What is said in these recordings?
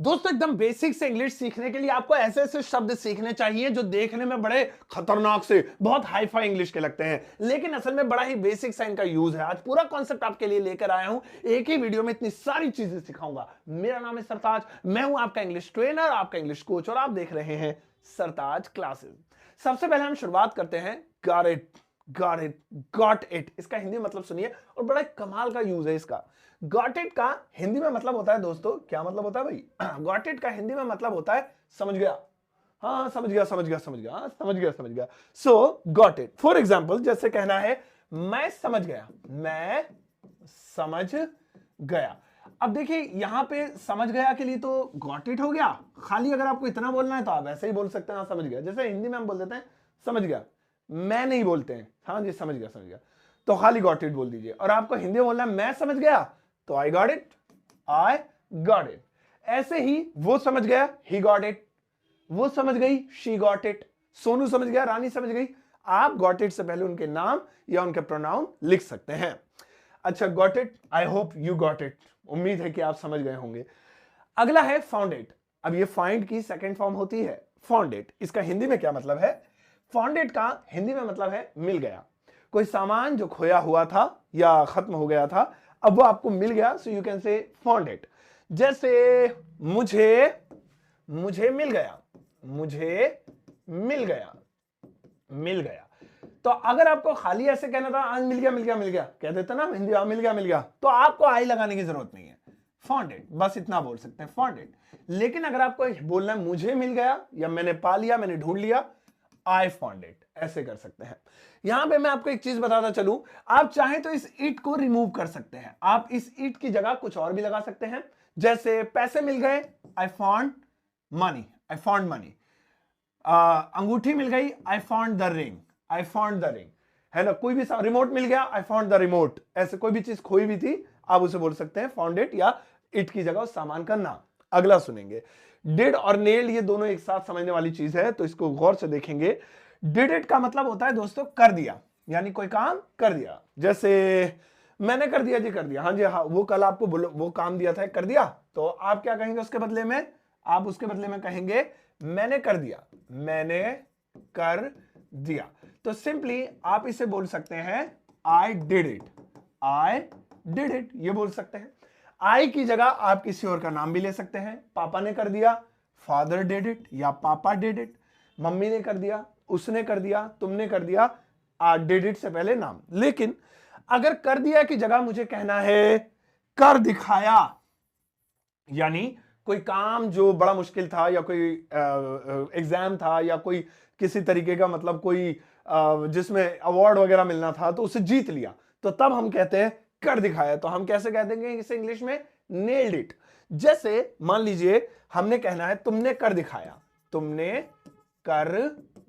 दोस्तों एकदम बेसिक से इंग्लिश सीखने के लिए आपको ऐसे ऐसे शब्द सीखने चाहिए जो देखने में बड़े खतरनाक से बहुत हाई फाई इंग्लिश के लगते हैं, लेकिन असल में बड़ा ही बेसिक सा इनका यूज है। आज पूरा कॉन्सेप्ट आपके लिए लेकर आया हूं, एक ही वीडियो में इतनी सारी चीजें सिखाऊंगा। मेरा नाम है सरताज, मैं हूं आपका इंग्लिश ट्रेनर, आपका इंग्लिश कोच, और आप देख रहे हैं सरताज क्लासेस। सबसे पहले हम शुरुआत करते हैं got it, got it, got it. इसका हिंदी मतलब सुनिए और बड़ा कमाल का यूज है इसका। गॉट इट का हिंदी में मतलब होता है दोस्तों, क्या मतलब होता है भाई? गॉट इट का हिंदी में मतलब होता है समझ गया। हाँ समझ गया, समझ गया, समझ गया, हाँ समझ गया, समझ गया। सो गॉट इट, फॉर एग्जाम्पल जैसे कहना है मैं समझ गया, मैं समझ गया। अब देखिए यहां पे समझ गया के लिए तो गॉट इट हो गया। खाली अगर आपको इतना बोलना है तो आप ऐसे ही बोल सकते हैं, हाँ समझ गया। जैसे हिंदी में हम बोल देते हैं समझ गया, मैं नहीं बोलते हैं हाँ जी समझ गया, समझ गया, तो खाली गॉट इट बोल दीजिए। और आपको हिंदी में बोलना है मैं समझ गया, तो I got it, I got it. ऐसे ही वो समझ गया, ही गॉट इट, वो समझ गई, शी गॉट इट, सोनू समझ गया, रानी समझ गई। आप गॉट इट से पहले उनके नाम या उनके प्रोनाउन लिख सकते हैं। अच्छा got it, I hope you got it, उम्मीद है कि आप समझ गए होंगे। अगला है फाउंड इट। अब ये फाइंड की सेकेंड फॉर्म होती है फाउंड इट। इसका हिंदी में क्या मतलब है? फाउंड इट का हिंदी में मतलब है मिल गया। कोई सामान जो खोया हुआ था या खत्म हो गया था, अब वो आपको मिल गया, so you can say found it. जैसे मुझे मुझे मिल गया, मुझे मिल गया, मिल गया। तो अगर आपको खाली ऐसे कहना था आज मिल गया, मिल गया, मिल गया, कह देते ना हिंदी मिल गया, मिल गया, तो आपको आई लगाने की जरूरत नहीं है। फाउंड इट, बस इतना बोल सकते हैं फाउंड इट। लेकिन अगर आपको बोलना है मुझे मिल गया या मैंने पा लिया, मैंने ढूंढ लिया, आई फाउंड इट, ऐसे कर सकते हैं। यहां पे मैं आपको एक चीज बताता चलूं, आप चाहें तो इस इट को रिमूव कर सकते हैं। आप इस इट की जगह कुछ और भी लगा सकते हैं। जैसे पैसे मिल गए, I found money, I found money. अंगूठी मिल गई, I found the ring, I found the ring, है ना। कोई भी रिमोट मिल गया, आई फाउंड द रिमोट। ऐसे कोई भी चीज खोई भी थी, आप उसे बोल सकते हैं फाउंड इट, या इट की जगह उस सामान का नाम। अगला सुनेंगे, डिड और नेल्ड, ये दोनों एक साथ समझने वाली चीज है, तो इसको गौर से देखेंगे। डिड इट का मतलब होता है दोस्तों कर दिया, यानी कोई काम कर दिया। जैसे मैंने कर दिया जी, कर दिया, हाँ जी हाँ, वो कल आपको वो काम दिया था कर दिया, तो आप क्या कहेंगे उसके बदले में? आप उसके बदले में कहेंगे मैंने कर दिया, मैंने कर दिया। तो सिंपली आप इसे बोल सकते हैं I did it, I did it, ये बोल सकते हैं। आई की जगह आप किसी और का नाम भी ले सकते हैं। पापा ने कर दिया, फादर डिड इट, या पापा डिड इट। मम्मी ने कर दिया, उसने कर दिया, तुमने कर दिया, डिड इट से पहले नाम। लेकिन अगर कर दिया की जगह मुझे कहना है कर दिखाया, यानी कोई काम जो बड़ा मुश्किल था, या कोई एग्जाम था, या कोई किसी तरीके का मतलब कोई जिसमें अवार्ड वगैरह मिलना था, तो उसे जीत लिया, तो तब हम कहते हैं कर दिखाया। तो हम कैसे कह देंगे इसे इंग्लिश में? Nailed it. जैसे मान लीजिए हमने कहना है तुमने कर दिखाया, तुमने कर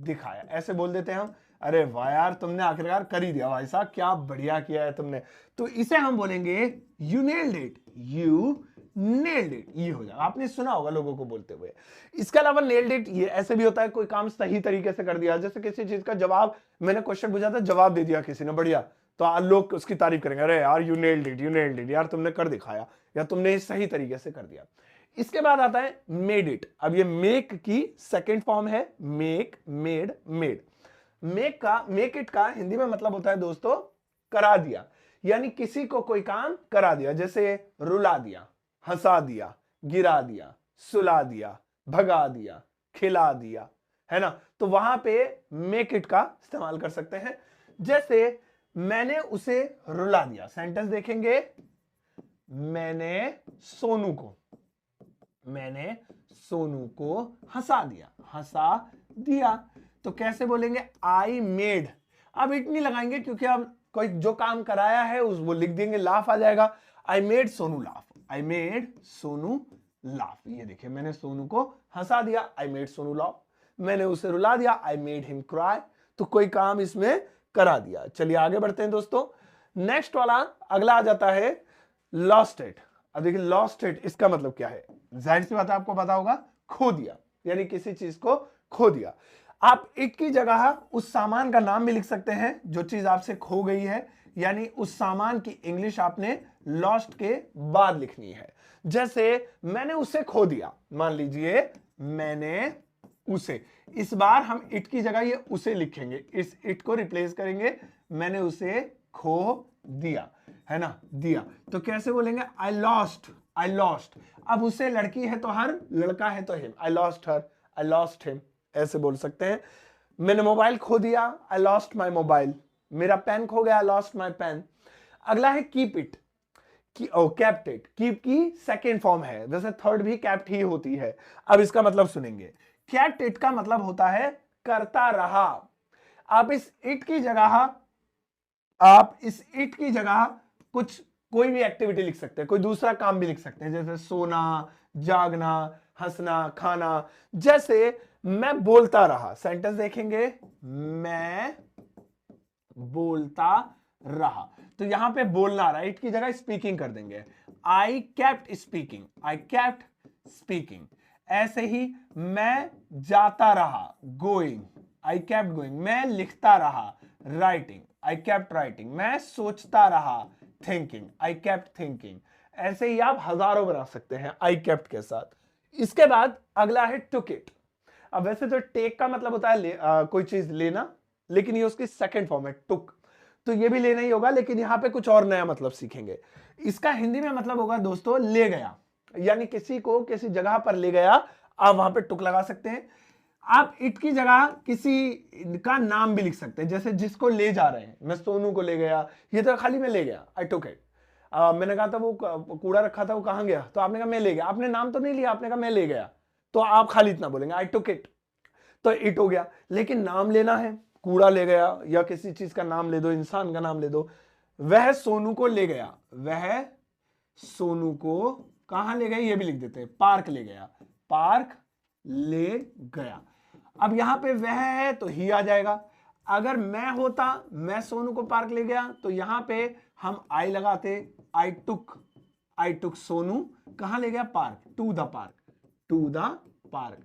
दिखाया, ऐसे बोल देते हैं हम। अरे वाह यार, तुमने आखिरकार कर ही दिया भाई साहब, क्या बढ़िया किया है तुमने। तो इसे हम बोलेंगे you nailed it, you nailed it, ये हो जाएगा। आपने सुना होगा लोगों को बोलते हुए। इसके अलावा नेल्ड इट ये ऐसे भी होता है कोई काम सही तरीके से कर दिया। जैसे किसी चीज का जवाब, मैंने क्वेश्चन पूछा था, जवाब दे दिया किसी ने, बढ़िया, तो लोग उसकी तारीफ करेंगे, अरे यार you nailed it, you nailed it, यार तुमने कर दिखाया, या तुमने सही तरीके से कर दिया। इसके बाद आता है मेड इट। अब ये मेक की सेकेंड फॉर्म है, make, made, made. Make it का हिंदी में मतलब होता है दोस्तों करा दिया, यानी किसी को कोई काम करा दिया। जैसे रुला दिया, हंसा दिया, गिरा दिया, सुला दिया, भगा दिया, खिला दिया, है ना। तो वहां पे मेक इट का इस्तेमाल कर सकते हैं। जैसे मैंने उसे रुला दिया, सेंटेंस देखेंगे, मैंने सोनू को, मैंने सोनू को हंसा दिया, हंसा दिया। तो कैसे बोलेंगे? I made. अब इट नहीं लगाएंगे क्योंकि अब कोई जो काम कराया है उस वो लिख देंगे, लाफ आ जाएगा। I made Sonu laugh, I made Sonu laugh. ये देखिए मैंने सोनू को हंसा दिया, आई मेड सोनू लाफ। मैंने उसे रुला दिया, आई मेड हिम क्राई। तो कोई काम इसमें करा दिया। चलिए आगे बढ़ते हैं दोस्तों। नेक्स्ट वाला अगला आ जाता है लॉस्ट इट। अब देखिए लॉस्ट इट इसका मतलब क्या है? जाहिर सी बात है आपको पता होगा, खो दिया, यानी किसी चीज को खो दिया। आप इट की जगह उस सामान का नाम भी लिख सकते हैं जो चीज आपसे खो गई है, यानी उस सामान की इंग्लिश आपने लॉस्ट के बाद लिखनी है। जैसे मैंने उसे खो दिया, मान लीजिए मैंने उसे, इस बार हम इट की जगह ये उसे लिखेंगे, इस इट को रिप्लेस करेंगे, मैंने उसे खो दिया, है ना, दिया। तो कैसे बोलेंगे, आई लॉस्ट, आई लॉस्ट। अब उसे लड़की है तो हर, लड़का है तो him, I lost her, I lost him, ऐसे बोल सकते हैं। मैंने मोबाइल खो दिया, आई लॉस्ट माई मोबाइल। मेरा पेन खो गया, आई लॉस्ट माई पेन। अगला है keep it, kept it. Keep की सेकेंड फॉर्म है, वैसे थर्ड भी कैप्ट ही होती है। अब इसका मतलब सुनेंगे, कैप्ट इट का मतलब होता है करता रहा। आप इस इट की जगह कुछ, कोई भी एक्टिविटी लिख सकते हैं, कोई दूसरा काम भी लिख सकते हैं, जैसे सोना, जागना, हंसना, खाना। जैसे मैं बोलता रहा, सेंटेंस देखेंगे, मैं बोलता रहा, तो यहां पे बोलना, राइट की जगह स्पीकिंग कर देंगे, I kept speaking, I kept speaking. ऐसे ही मैं जाता रहा, गोइंग, आई केप्ट गोइंग। मैं लिखता रहा, राइटिंग, आई केप्ट राइटिंग। मैं सोचता रहा, थिंकिंग, आई केप्ट थिंकिंग। ऐसे ही आप हजारों बना सकते हैं आई केप्ट के साथ। इसके बाद अगला है टुक इट। अब वैसे तो टेक का मतलब होता है कोई चीज लेना, लेकिन ये उसकी सेकंड फॉर्म है टुक, तो ये भी लेना ही होगा, लेकिन यहां पे कुछ और नया मतलब सीखेंगे। इसका हिंदी में मतलब होगा दोस्तों ले गया, यानी किसी को किसी जगह पर ले गया, आप वहां पे टुक लगा सकते हैं। आप इट की जगह किसी का नाम भी लिख सकते हैं, जैसे जिसको ले जा रहे हैं, मैं सोनू को ले गया, ये तो खाली मैं ले गया, आई टुक इट। मैंने कहा था वो कूड़ा रखा था वो कहां गया, तो आपने कहा मैं ले गया, आपने नाम तो नहीं लिया, आपने कहा मैं ले गया, तो आप खाली इतना बोलेंगे आई टुक इट, तो इट हो गया। लेकिन नाम लेना है, कूड़ा ले गया या किसी चीज का नाम ले दो, इंसान का नाम ले दो। वह सोनू को ले गया, वह सोनू को कहां ले गया, ये भी लिख देते हैं, पार्क ले गया, पार्क ले गया। अब यहां पे वह है तो ही आ जाएगा। अगर मैं होता, मैं सोनू को पार्क ले गया, तो यहां पे हम आई लगाते, आई टुक सोनू कहां ले गया, park, to the park, to the park.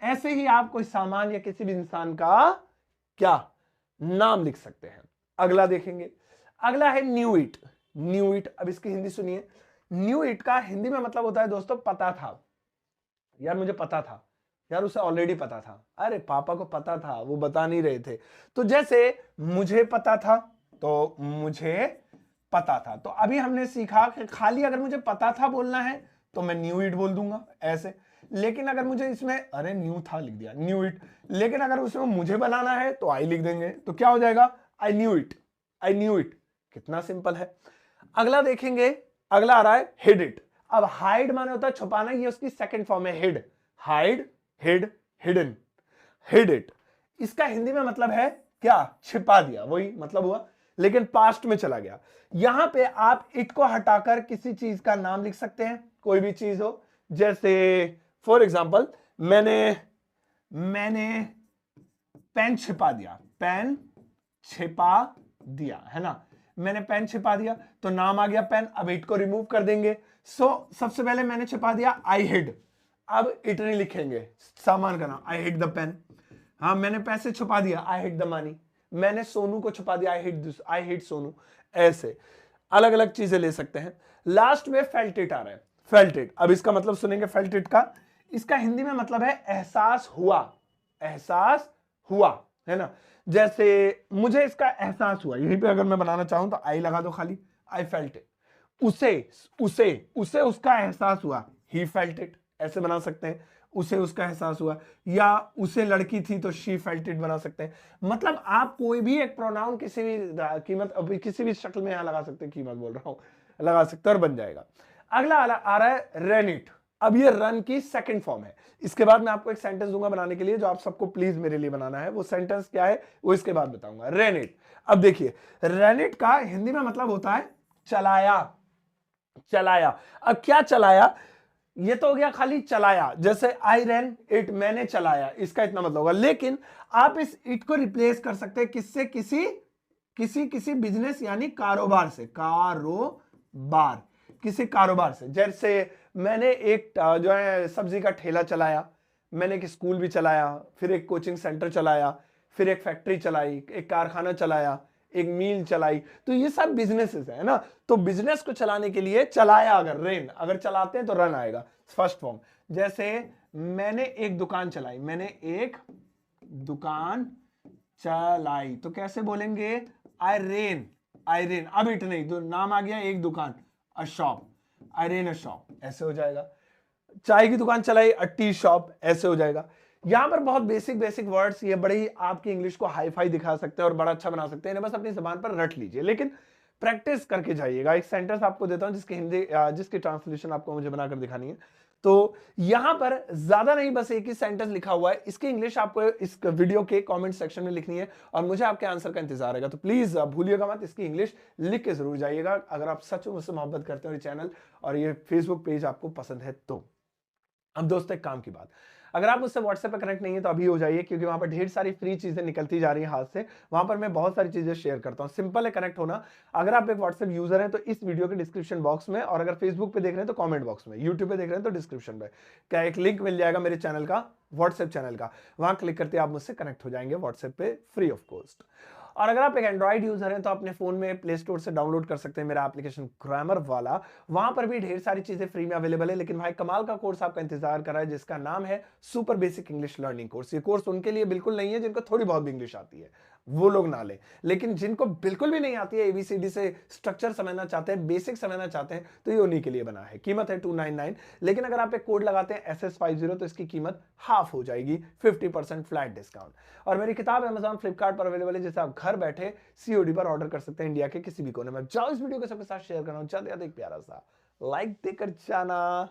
ऐसे ही आप कोई सामान या किसी भी इंसान का क्या नाम लिख सकते हैं। अगला देखेंगे, अगला है न्यू इट। न्यू इट, अब इसकी हिंदी सुनिए। न्यू इट का हिंदी में मतलब होता है दोस्तों पता था, यार मुझे पता था, यार उसे ऑलरेडी पता था, अरे पापा को पता था वो बता नहीं रहे थे। तो जैसे मुझे पता था, तो मुझे पता था, तो अभी हमने सीखा कि खाली अगर मुझे पता था बोलना है तो मैं न्यू इट बोल दूंगा ऐसे। लेकिन अगर मुझे इसमें, अरे न्यू था लिख दिया, न्यू इट। लेकिन अगर उसमें मुझे बनाना है तो आई लिख देंगे, तो क्या हो जाएगा, I knew it, I knew it. कितना सिंपल है। अगला देखेंगे, अगला आ रहा है हिड इट। अब हाइड माने होता है छुपाना, ये उसकी सेकंड फॉर्म है hid, hide, hid, hidden, hid it. इसका हिंदी में मतलब है क्या, छिपा दिया, वही मतलब हुआ, लेकिन पास्ट में चला गया। यहां पे आप इट को हटाकर किसी चीज का नाम लिख सकते हैं, कोई भी चीज हो, जैसे फॉर एग्जाम्पल मैंने पेन छिपा दिया, पेन छिपा दिया, है ना, मैंने पेन छिपा दिया, तो नाम आ गया पेन। अब इट को रिमूव कर देंगे। सबसे पहले मैंने छिपा दिया आई हिड, अब इट नहीं लिखेंगे, सामान का नाम, आई हिड द पेन। हाँ, मैंने पैसे छुपा दिया, आई हिड द मनी। मैंने सोनू को छुपा दिया, आई हिड सोनू। ऐसे अलग अलग चीजें ले सकते हैं। लास्ट में फेल्ट इट आ रहा है, फेल्ट इट। अब इसका मतलब सुनेंगे फेल्ट इट का। इसका हिंदी में मतलब है एहसास हुआ, एहसास हुआ, है ना। जैसे मुझे इसका एहसास हुआ, यहीं पे अगर मैं बनाना चाहूं तो आई लगा दो खाली, आई फेल्ट इट। उसे उसका एहसास हुआ, ही फेल्ट इट, ऐसे बना सकते हैं। उसे उसका एहसास हुआ, या उसे लड़की थी तो शी फेल्ट इट बना सकते हैं। मतलब आप कोई भी एक प्रोनाउन किसी भी कीमत, अभी किसी भी शक्ल में यहां लगा सकते हैं, कीमत बोल रहा हूं, लगा सकते हैं और बन जाएगा। अगला आ रहा है रन इट। अब ये रन की सेकंड फॉर्म है। इसके बाद मैं आपको एक सेंटेंस दूंगा बनाने के लिए, जो आप सबको प्लीज मेरे लिए बनाना है। वो सेंटेंस क्या है वो इसके बाद बताऊंगा। Run it. अब देखिए, रन इट का हिंदी में मतलब होता है चलाया, चलाया। अब क्या चलाया, ये तो हो गया खाली चलाया, जैसे आई रैन इट, मैंने चलाया, इसका इतना मतलब होगा। लेकिन आप इस इट को रिप्लेस कर सकते हैं किससे, किसी बिजनेस यानी कारोबार से, कारोबार, किसी कारोबार से। जैसे मैंने एक जो है सब्जी का ठेला चलाया, मैंने एक स्कूल भी चलाया, फिर एक कोचिंग सेंटर चलाया, फिर एक फैक्ट्री चलाई, एक कारखाना चलाया, एक मील चलाई, तो ये सब बिजनेसेस है ना। तो बिजनेस को चलाने के लिए चलाया, अगर रेन, अगर चलाते हैं तो रन आएगा फर्स्ट फॉर्म। जैसे मैंने एक दुकान चलाई, मैंने एक दुकान चलाई, तो कैसे बोलेंगे? आई रेन, आई रेन। अब इट नहीं, तो नाम आ गया एक दुकान, अ शॉप, आई रेन अ शॉप, ऐसे हो जाएगा। चाय की दुकान चलाई, अ टी शॉप, ऐसे हो जाएगा। यहां पर बहुत बेसिक बेसिक वर्ड्स, ये बड़े ही आपकी इंग्लिश को हाई फाई दिखा सकते हैं और बड़ा अच्छा बना सकते हैं, इन्हें बस अपनी जबान पर रट लीजिए, लेकिन प्रैक्टिस करके जाइएगा। एक सेंटेंस आपको देता हूं जिसकी हिंदी जिसकी ट्रांसलेशन आपको मुझे बनाकर दिखानी है। तो यहां पर ज्यादा नहीं, बस एक ही सेंटेंस लिखा हुआ है, इसकी इंग्लिश आपको इस वीडियो के कमेंट सेक्शन में लिखनी है और मुझे आपके आंसर का इंतजार रहेगा। तो प्लीज भूलिएगा मत, इसकी इंग्लिश लिख के जरूर जाइएगा अगर आप सच में मुझसे मोहब्बत करते हो ये चैनल और ये फेसबुक पेज आपको पसंद है तो। अब दोस्तों एक काम की बात, अगर आप मुझसे व्हाट्सएप पे कनेक्ट नहीं है तो अभी हो जाइए, क्योंकि वहां पर ढेर सारी फ्री चीजें निकलती जा रही हैं हाथ से। वहां पर मैं बहुत सारी चीजें शेयर करता हूं, सिंपल है कनेक्ट होना। अगर आप एक व्हाट्सएप यूजर हैं तो इस वीडियो के डिस्क्रिप्शन बॉक्स में, और अगर फेसबुक पे देख रहे हैं तो कमेंट बॉक्स में, यूट्यूब पे देख रहे हैं तो डिस्क्रिप्शन में क्या एक लिंक मिल जाएगा मेरे चैनल का, व्हाट्सएप चैनल का, वहां क्लिक करते आप मुझसे कनेक्ट हो जाएंगे व्हाट्सएप पे फ्री ऑफ कॉस्ट। और अगर आप एक एंड्रॉइड यूजर हैं तो अपने फोन में प्ले स्टोर से डाउनलोड कर सकते हैं मेरा एप्लीकेशन ग्रामर वाला, वहां पर भी ढेर सारी चीजें फ्री में अवेलेबल है। लेकिन भाई कमाल का कोर्स आपका इंतजार कर रहा है जिसका नाम है super basic English learning course. ये कोर्स उनके लिए बिल्कुल नहीं है जिनको थोड़ी बहुत भी इंग्लिश आती है, वो लोग ना ले, लेकिन जिनको बिल्कुल भी नहीं आती है, एबीसीडी से स्ट्रक्चर समझना चाहते हैं, बेसिक समझना चाहते हैं, तो ये उन्हीं के लिए बना है। कीमत है 299, लेकिन अगर आप एक कोड लगाते हैं SS50 तो इसकी कीमत हाफ हो जाएगी, 50% फ्लैट डिस्काउंट। और मेरी किताब Amazon फ्लिपकार्ट पर अवेलेबल है, जिसे आप घर बैठे COD पर ऑर्डर कर सकते हैं इंडिया के किसी भी कोने में। जाओ इस वीडियो को सबके साथ शेयर करना, ज्यादा एक प्यारा सा लाइक देकर जाना।